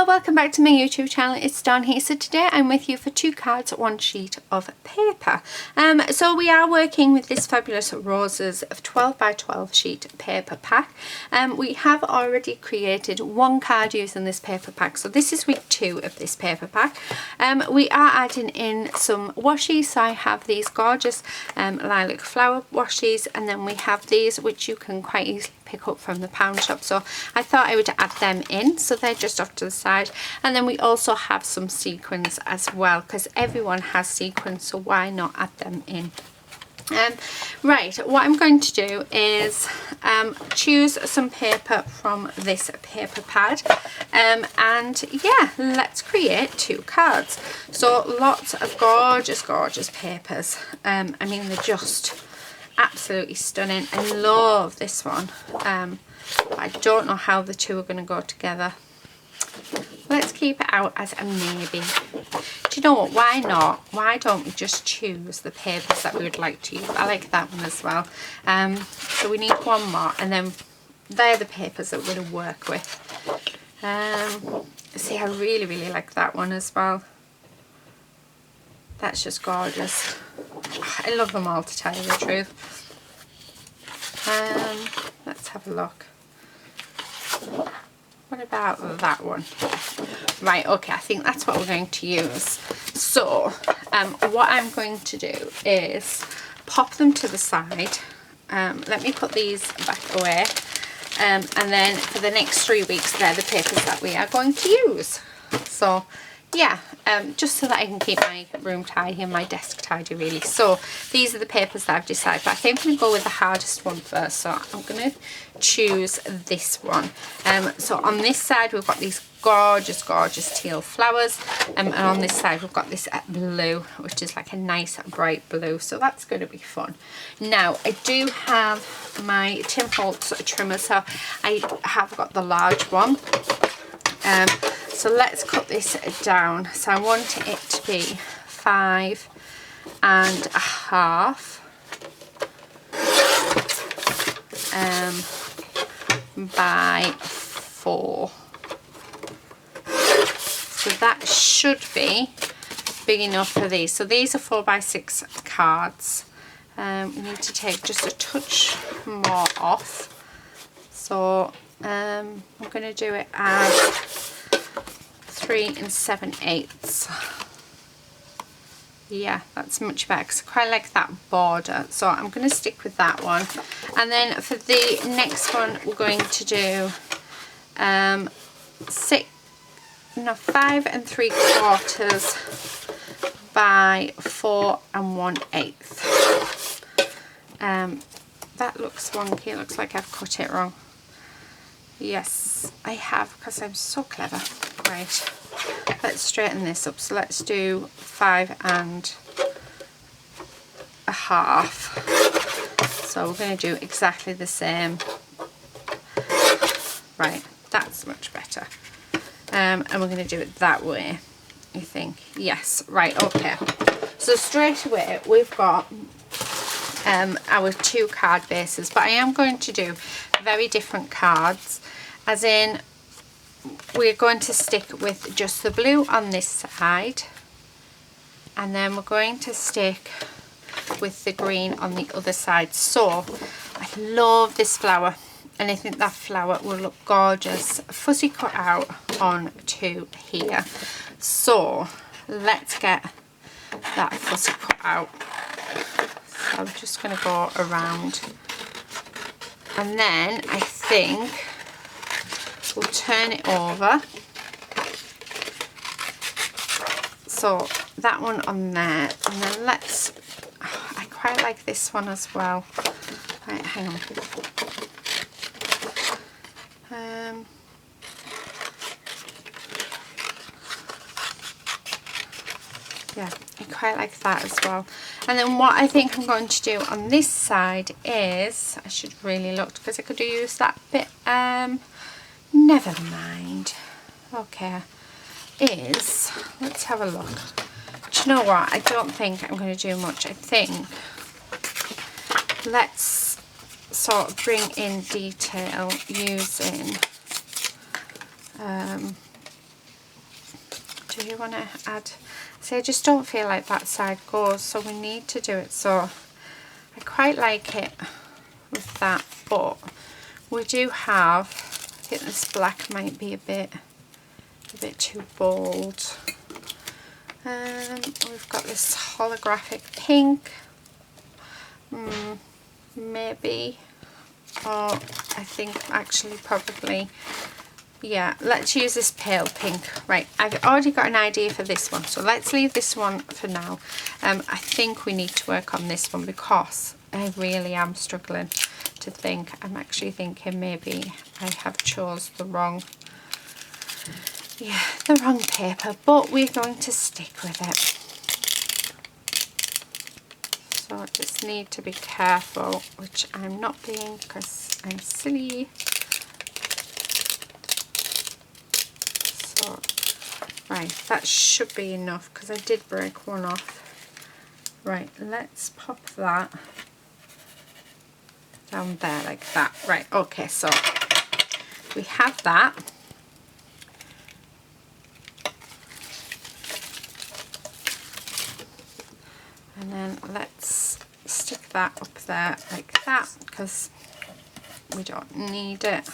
welcome back to my YouTube channel. It's Dawn here. So today I'm with you for 2 cards, 1 sheet of paper. So we are working with this fabulous Roses of 12 by 12 sheet paper pack. We have already created 1 card using this paper pack. So this is week 2 of this paper pack. We are adding in some washies. So I have these gorgeous lilac flower washies, and then we have these which you can quite easily pick up from the pound shop. So I thought I would add them in, so they're just off to the side. And then we also have some sequins as well, because everyone has sequins, so why not add them in? Right, what I'm going to do is choose some paper from this paper pad, and yeah, let's create 2 cards. So lots of gorgeous papers. I mean, they're just absolutely stunning. I love this one, but I don't know how the 2 are going to go together. Let's keep it out as a maybe. Do you know what, why not? Why don't we just choose the papers that we would like to use? I like that one as well. So we need 1 more, and then they're the papers that we're going to work with. See, I really like that one as well. That's just gorgeous. I love them all, to tell you the truth. Let's have a look. What about that one? Right, okay, I think that's what we're going to use. So what I'm going to do is pop them to the side. Let me put these back away, and then for the next 3 weeks they're the papers that we are going to use. So yeah, just so that I can keep my room tidy and my desk tidy, really. So these are the papers that I've decided, but I think I'm going to go with the hardest one first. So I'm going to choose this one. So on this side we've got these gorgeous teal flowers, and on this side we've got this blue, which is like a nice bright blue. So that's going to be fun. Now I do have my Tim Holtz trimmer, so I have got the large one. So let's cut this down. So I want it to be 5 1/2 by 4. So that should be big enough for these. So these are 4 by 6 cards. We need to take just a touch more off. So I'm going to do it as 3 7/8. Yeah, that's much better because I quite like that border, so I'm going to stick with that one. And then for the next one we're going to do 5 3/4 by 4 1/8. That looks wonky. It looks like I've cut it wrong. Yes, I have, because I'm so clever. Right, let's straighten this up. So let's do 5 1/2. So we're going to do exactly the same. Right, that's much better. And we're going to do it that way, I think. Yes, right, okay. So straight away we've got our 2 card bases, but I am going to do very different cards, as in we're going to stick with just the blue on this side, and then we're going to stick with the green on the other side. So I love this flower, and I think that flower will look gorgeous fuzzy cut out onto here. So let's get that fuzzy cut out. So I'm just going to go around, and then I think we'll turn it over. So that one on there, and then let's, I quite like this one as well. Right, hang on. Yeah, I quite like that as well. And then what I think I'm going to do on this side is, I should really look because I could use that bit. Never mind. Okay, is, let's have a look. Do you know what? I don't think I'm going to do much. I think let's sort of bring in detail using do want to add, see, I just don't feel like that side goes, so we need to do it. So I quite like it with that, but we do have, I think this black might be a bit too bold. We've got this holographic pink, maybe, or I think actually probably, yeah, let's use this pale pink. Right, I've already got an idea for this one, so let's leave this one for now. I think we need to work on this one because I really am struggling to think. I'm actually thinking maybe I have chose the wrong, the wrong paper, but we're going to stick with it. So I just need to be careful, which I'm not being because I'm silly. So, right, that should be enough because I did break one off. Right, let's pop that down there like that. Right, okay, so we have that. And then let's stick that up there like that because we don't need it.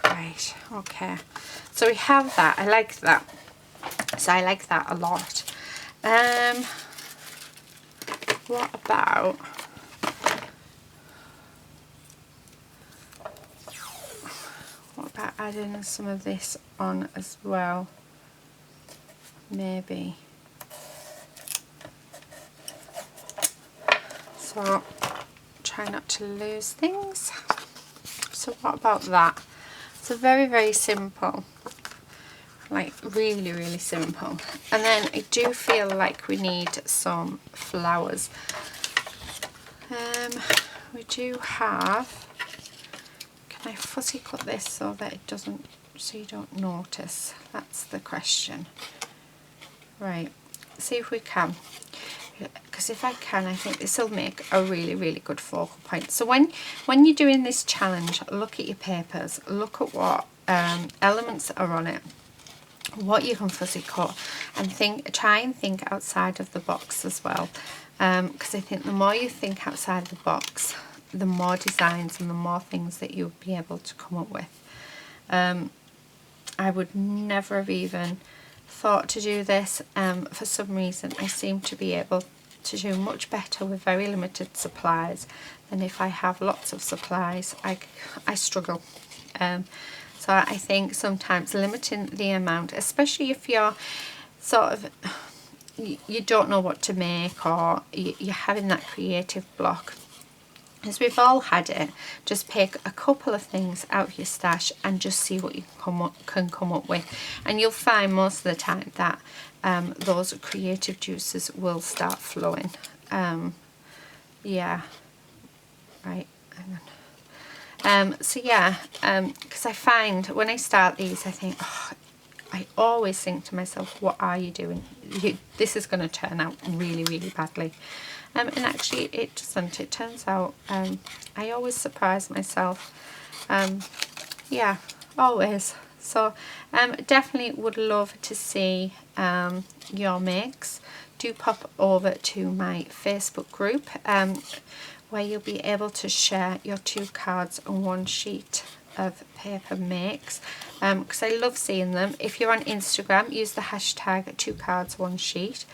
Right, okay. So we have that. I like that. So I like that a lot. What about adding some of this on as well? Maybe. So try not to lose things. So what about that? So very, very simple, like really simple. And then I do feel like we need some flowers. We do have, can I fussy cut this so that it doesn't, so you don't notice? That's the question. Right, see if we can, because if I can, I think this will make a really good focal point. So when you're doing this challenge, look at your papers, look at what elements are on it, what you can fussy cut, and try and think outside of the box as well, because I think the more you think outside of the box, the more designs and the more things that you'll be able to come up with. I would never have even thought to do this. For some reason I seem to be able to do much better with very limited supplies than if I have lots of supplies. I struggle. So I think sometimes limiting the amount, especially if you're sort of, you don't know what to make, or you're having that creative block, as we've all had it, just pick a couple of things out of your stash and just see what you can come up with, and you'll find most of the time that those creative juices will start flowing. Yeah, right. So yeah, because I find when I start these, I think, I always think to myself, what are you doing? This is going to turn out really badly. And actually it doesn't. It turns out I always surprise myself. Yeah, always. So definitely would love to see your makes. Do pop over to my Facebook group where you'll be able to share your 2 cards and 1 sheet of paper makes, because I love seeing them. If you're on Instagram, use the hashtag 2 cards 1 sheet.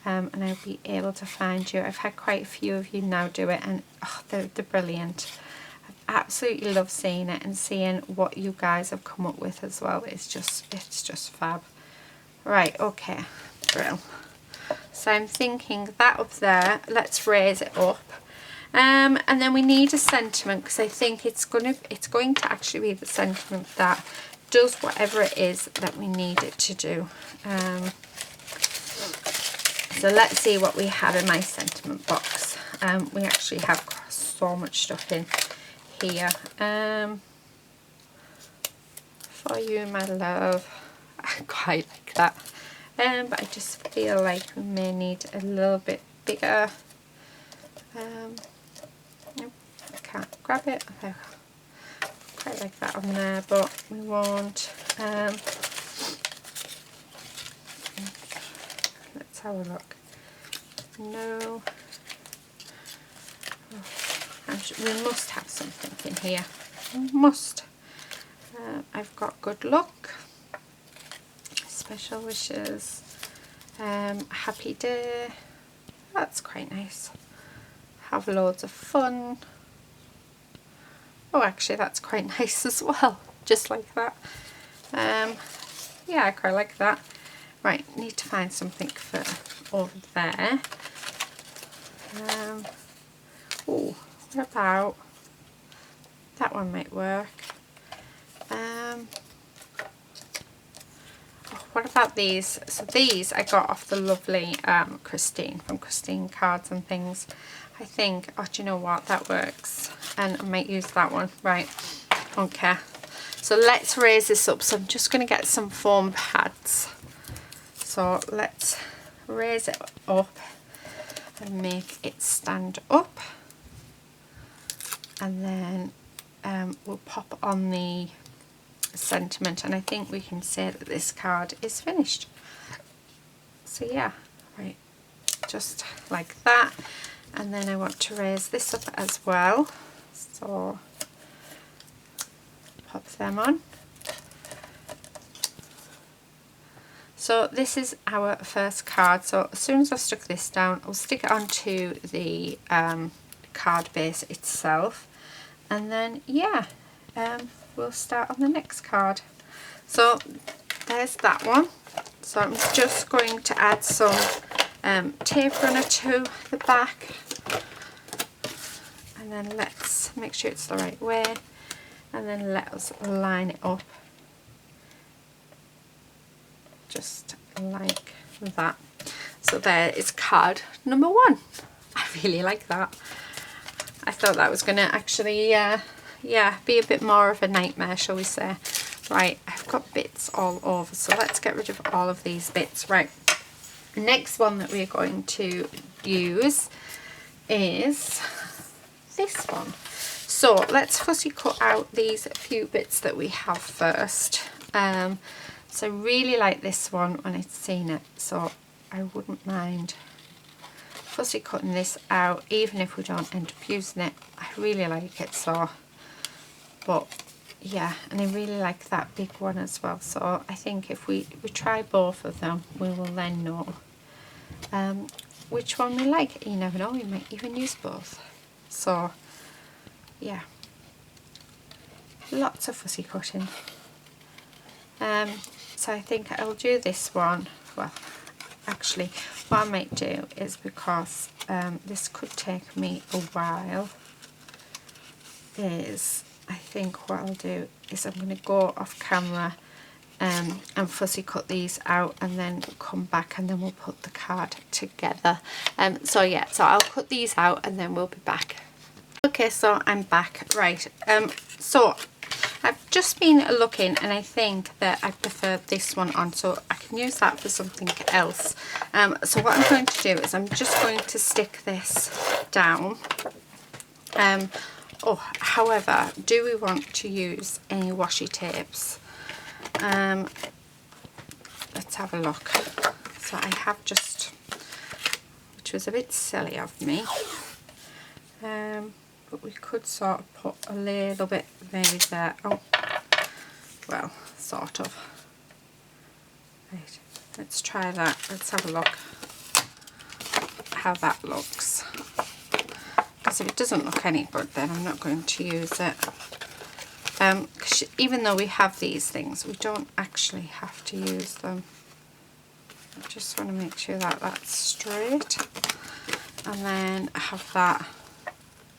And I'll be able to find you. I've had quite a few of you now do it, and they're brilliant. I absolutely love seeing it and seeing what you guys have come up with as well. It's just fab. Right, okay, brilliant. So I'm thinking that up there, let's raise it up. And then we need a sentiment, because I think it's going to actually be the sentiment that does whatever it is that we need it to do. So let's see what we have in my sentiment box. We actually have so much stuff in here. For you, my love. I quite like that. But I just feel like we may need a little bit bigger. Nope, I can't grab it. I quite like that on there, but we won't. have a look. No. Oh, we must have something in here. We must. I've got good luck. Special wishes. Happy day. That's quite nice. Have loads of fun. Oh, actually that's quite nice as well. Just like that. Yeah, I quite like that. Right, need to find something for over there. Oh, what about that one might work. Oh, what about these? So these I got off the lovely Christine, from Christine Cards and Things. I think, oh, do you know what, that works, and I might use that one. Right, okay, so let's raise this up. So I'm just going to get some foam pads. So let's raise it up and make it stand up, and then we'll pop on the sentiment, and I think we can say that this card is finished. So yeah, right, just like that. And then I want to raise this up as well, so pop them on. So this is our first card. So as soon as I stuck this down, I'll stick it onto the card base itself, and then yeah, we'll start on the next card. So there's that one. So I'm just going to add some tape runner to the back, and then let's make sure it's the right way, and then let us line it up just like that. So there is card number 1. I really like that. I thought that was going to actually yeah, be a bit more of a nightmare, shall we say. Right, I've got bits all over, so let's get rid of all of these bits. Right, next one that we're going to use is this one. So let's fussy cut out these few bits that we have first. So I really like this one when I'd seen it, so I wouldn't mind fussy cutting this out, even if we don't end up using it. I really like it, so, but yeah, and I really like that big one as well. So I think if we try both of them, we will then know which one we like. You never know, we might even use both. So yeah, lots of fussy cutting. So I think I'll do this one. Well, actually what I might do is, because this could take me a while, is I think what I'll do is I'm going to go off camera and fussy cut these out, and then come back, and then we'll put the card together. So yeah, so I'll cut these out and then we'll be back. Okay, so I'm back. Right, so I've just been looking, and I think that I prefer this one on, so I can use that for something else. So what I'm going to do is I'm just going to stick this down. Oh, however, do we want to use any washi tapes? Let's have a look. So I have just, which was a bit silly of me, but we could sort of put a little bit maybe there. Oh, well, sort of. Right, let's try that. Let's have a look how that looks. Because if it doesn't look any good, then I'm not going to use it. 'Cause even though we have these things, we don't actually have to use them. I just want to make sure that that's straight. And then I have that.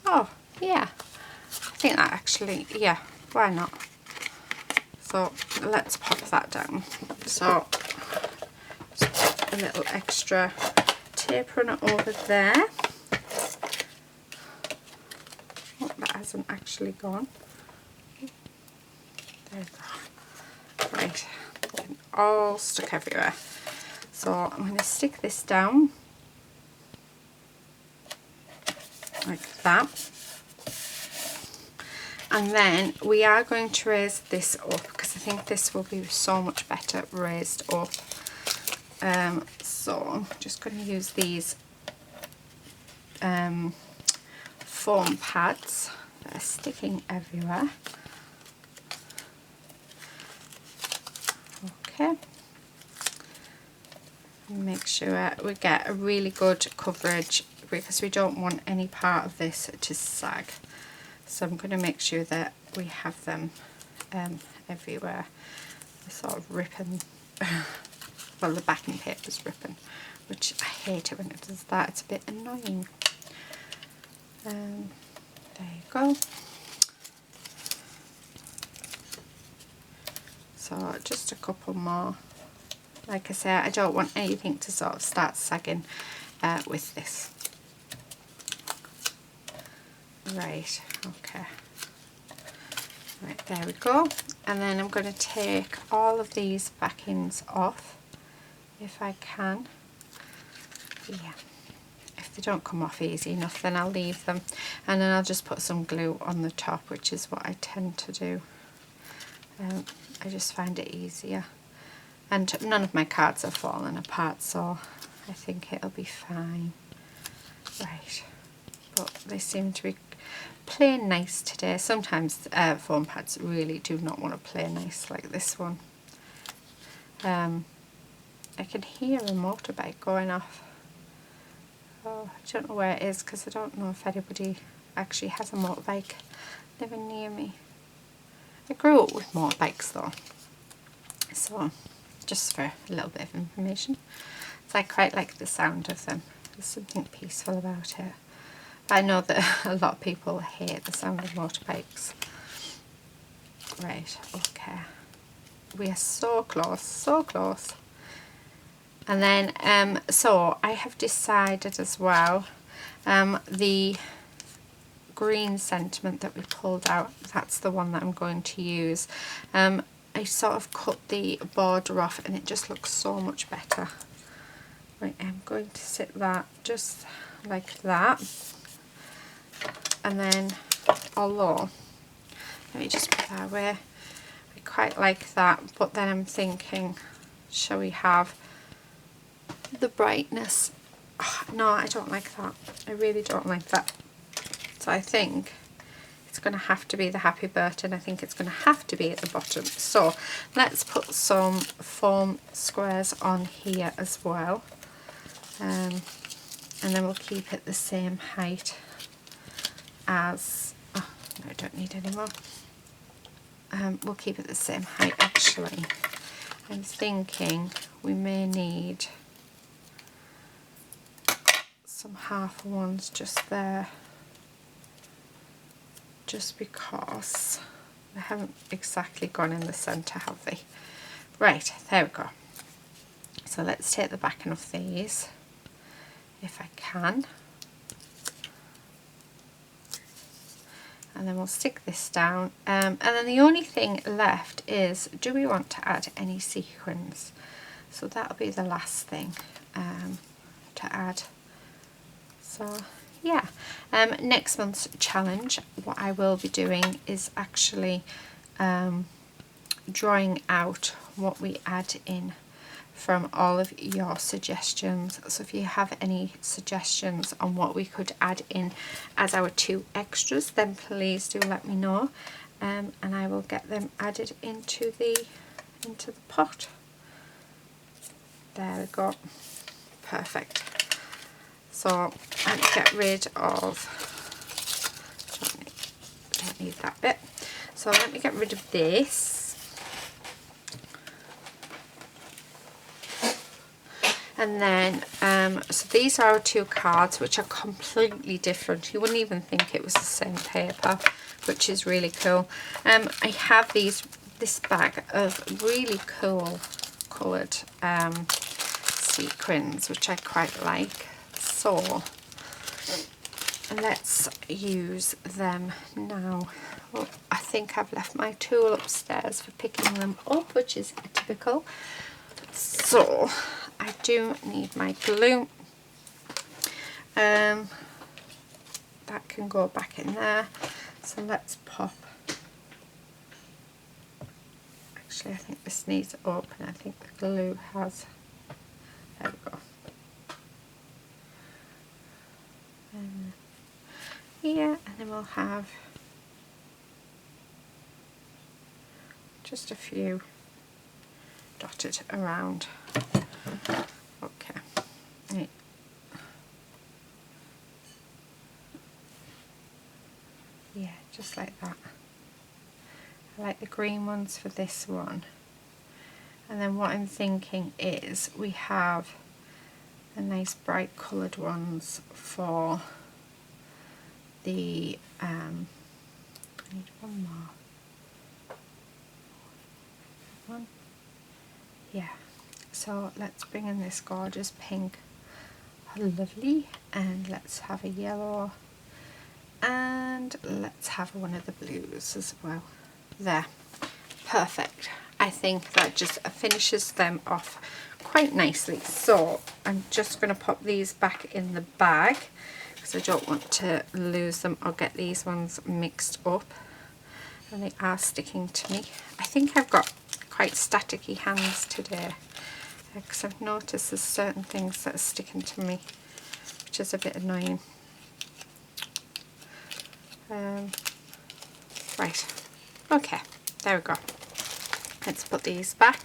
Oh, yeah. I think that actually, yeah, why not? So let's pop that down. So just put a little extra tape runner over there. Oh, that hasn't actually gone. There we go. Right, getting all stuck everywhere. So I'm going to stick this down like that, and then we are going to raise this up, because I think this will be so much better raised up. So I'm just going to use these foam pads that are sticking everywhere. Okay, make sure we get a really good coverage because we don't want any part of this to sag. So I'm going to make sure that we have them everywhere. They're sort of ripping, well, the backing paper's ripping, which I hate it when it does that. It's a bit annoying. There you go. So just a couple more. Like I say, I don't want anything to sort of start sagging with this. Right, okay. Right, there we go. And then I'm going to take all of these backings off if I can. Yeah. If they don't come off easy enough, then I'll leave them. And then I'll just put some glue on the top, which is what I tend to do. I just find it easier. And none of my cards have fallen apart, so I think it'll be fine. Right, but they seem to be playing nice today. Sometimes foam pads really do not want to play nice like this one. I can hear a motorbike going off. Oh, I don't know where it is because I don't know if anybody actually has a motorbike living near me. I grew up with motorbikes though, so just for a little bit of information. So I quite like the sound of them. There's something peaceful about it. But I know that a lot of people hate the sound of motorbikes. Right, okay. We are so close, so close. And then, so I have decided as well, the green sentiment that we pulled out, that's the one that I'm going to use. I sort of cut the border off and it just looks so much better. Right, I'm going to sit that just like that. And then, although, let me just put that away, I quite like that, but then I'm thinking, shall we have the brightness? Oh, no, I don't like that. I really don't like that. So I think it's going to have to be the happy bird, and I think it's going to have to be at the bottom. So let's put some foam squares on here as well, and then we'll keep it the same height as, oh no, I don't need any more. We'll keep it the same height actually. I'm thinking we may need some half ones just there, just because they haven't exactly gone in the centre, have they? Right, there we go. So let's take the backing of these if I can, and then we'll stick this down, and then the only thing left is, do we want to add any sequins? So that'll be the last thing to add. So yeah, next month's challenge, what I will be doing is actually drawing out what we add in from all of your suggestions. So if you have any suggestions on what we could add in as our 2 extras, then please do let me know, and I will get them added into the pot. There we go, perfect. So let's get rid of, don't need that bit. So let me get rid of this. And then, so these are our 2 cards, which are completely different. You wouldn't even think it was the same paper, which is really cool. I have this bag of really cool coloured sequins, which I quite like. So let's use them now. Well, I think I've left my tool upstairs for picking them up, which is typical. So I do need my glue. That can go back in there. So let's pop. Actually, I think this needs open. I think the glue has then we'll have just a few dotted around. Okay. Right. Yeah, just like that. I like the green ones for this one. And then what I'm thinking is we have a nice bright coloured ones for the I need one more. One. Yeah. So let's bring in this gorgeous pink. Lovely. And let's have a yellow. And let's have one of the blues as well. There. Perfect. I think that just finishes them off quite nicely. So I'm just going to pop these back in the bag because I don't want to lose them or get these ones mixed up, and they are sticking to me. I think I've got quite staticky hands today because I've noticed there's certain things that are sticking to me, which is a bit annoying. Right, okay, there we go. Let's put these back.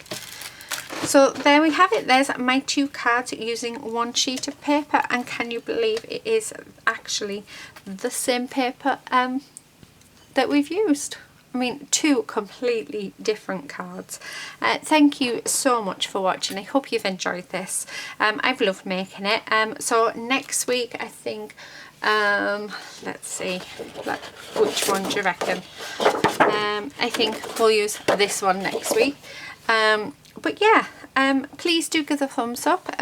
So there we have it. There's my 2 cards using 1 sheet of paper, and can you believe it is actually the same paper that we've used. I mean, 2 completely different cards. Thank you so much for watching. I hope you've enjoyed this. I've loved making it. So next week, I think, let's see, which one do you reckon? I think we'll use this one next week. But yeah, please do give a thumbs up.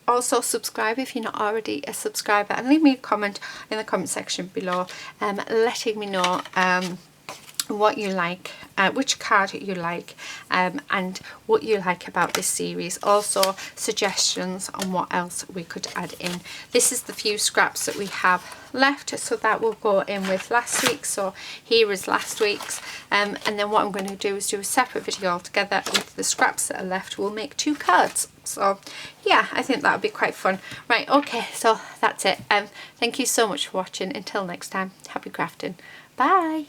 Also subscribe if you're not already a subscriber, and leave me a comment in the comment section below, letting me know what you like, which card you like, and what you like about this series. Also suggestions on what else we could add in. This is the few scraps that we have left, so that will go in with last week's. So here is last week's, and then what I'm going to do is do a separate video altogether with the scraps that are left. We'll make 2 cards. So yeah, I think that would be quite fun. Right, okay, so that's it. Thank you so much for watching. Until next time, happy crafting. Bye.